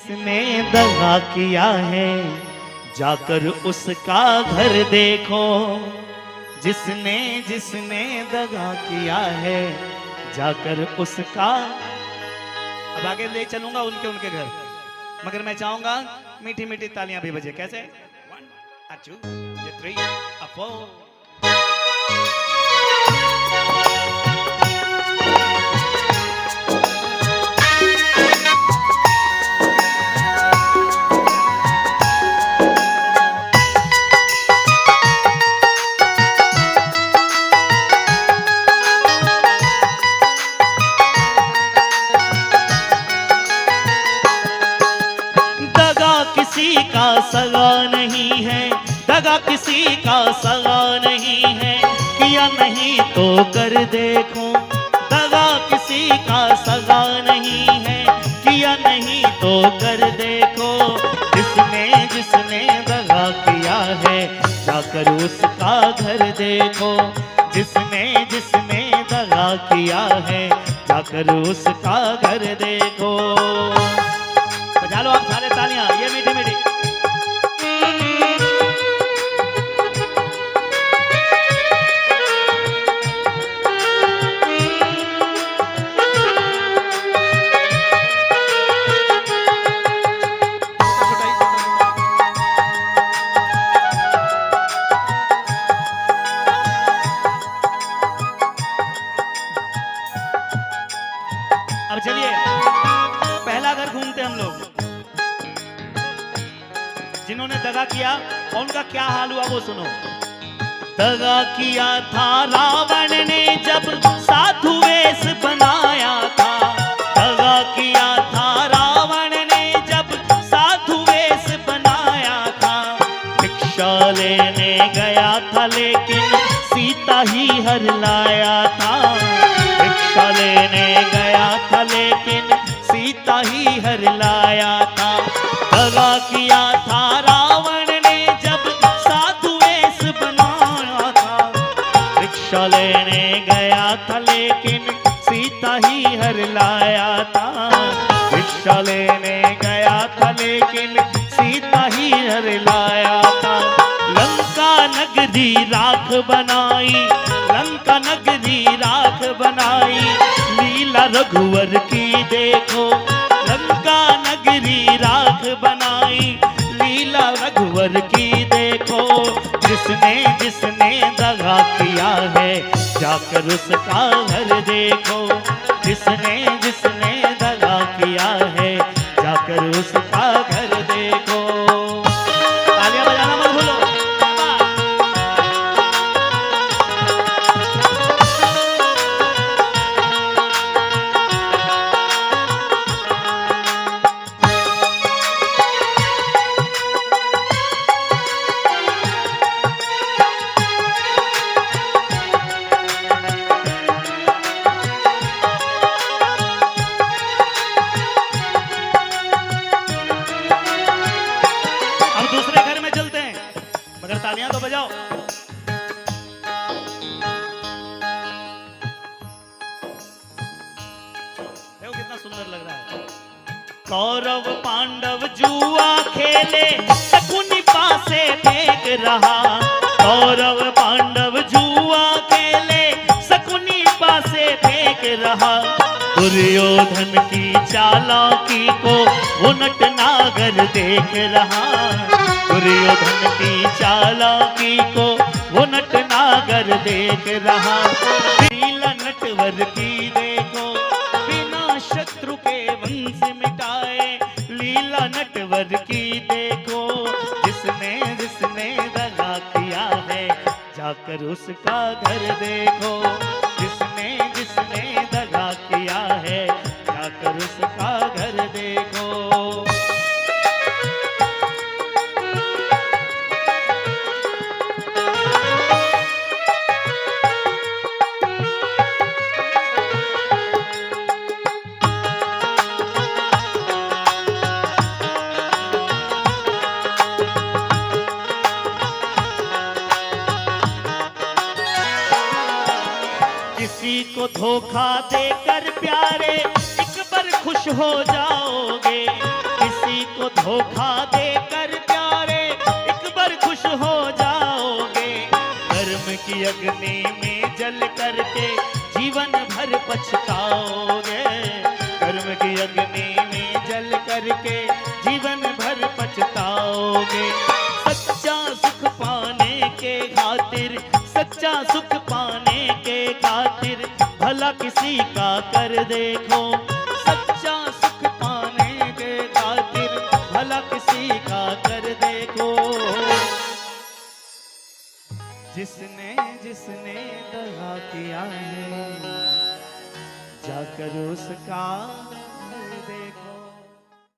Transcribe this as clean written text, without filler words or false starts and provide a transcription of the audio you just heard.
जिसने दगा किया है जाकर उसका घर देखो। जिसने जिसने दगा किया है जाकर उसका। अब आगे ले चलूंगा उनके उनके घर, मगर मैं चाहूंगा मीठी मीठी तालियां भी बजे। कैसे? 1 2 3 4। किसी का सगा नहीं है, दगा किसी का सगा नहीं है, किया नहीं तो कर देखो। दगा किसी का सगा नहीं है, किया नहीं तो कर देखो। जिसने जिसने दगा किया है जाकर उसका घर देखो। जिसने जिसने दगा किया है जाकर उसका घर देखो। बजा लो आप सारे तालियां, ये मीठी मीठी। अब चलिए पहला घर घूमते हम लोग। जिन्होंने दगा किया उनका क्या हाल हुआ वो सुनो। दगा किया था रावण ने जब साधु वेश बनाया था। दगा किया था रावण ने जब साधु वेश बनाया था। भिक्षा लेने गया था लेकिन सीता ही हर लाया था। भिक्षा लेने गया था लेकिन सीता ही हर लाया था। दगा किया था रावण ने जब साधु वेश बनाया था। भिक्षा लेने गया था लेकिन सीता ही हर लाया था। भिक्षा लेने गया था लेकिन सीता ही हर लाया था। लंका नगरी राख बनाई, लंका नगरी राख बनाई, लीला रघुवर की देखो। लंका नगरी राख बनाई, लीला रघुवर की देखो। जिसने जिसने दगा किया है जाकर उसका घर देखो। जिसने जिसने दगा किया है जाकर उसका घर देखो। तालियां बजाना मत भूलो। दूसरे घर में चलते हैं, मगर तालियां तो बजाओ। देखो कितना सुंदर लग रहा है। कौरव पांडव जुआ खेले शकुनी पासे फेंक रहा। कौरव पांडव जुआ खेले शकुनी पासे फेंक रहा। दुर्योधन की चालाकी को वो नटनागर देख रहा। दुर्योधन की चालाकी को वो नटनागर देख रहा। लीला नटवर की देखो, बिना शत्रु के वंश मिटाए। लीला नटवर की देखो। जिसने जिसने दगा किया है जाकर उसका घर देखो। जिसने जिसने दगा किया है जाकर उसका घर देखो। किसी को धोखा देकर प्यारे एक बार खुश हो जाओगे। किसी को धोखा देकर प्यारे एक बार खुश हो जाओगे। कर्म की अग्नि में जल करके जीवन भर पछताओगे। कर्म की अग्नि में जल करके जीवन भर पछताओगे। सच्चा सुख पाने के खातिर, सच्चा सुख पाने के खातिर भला किसी का कर देखो। सच्चा सुख पाने के खातिर भला किसी का कर देखो। जिसने जिसने दगा किया है जाकर उसका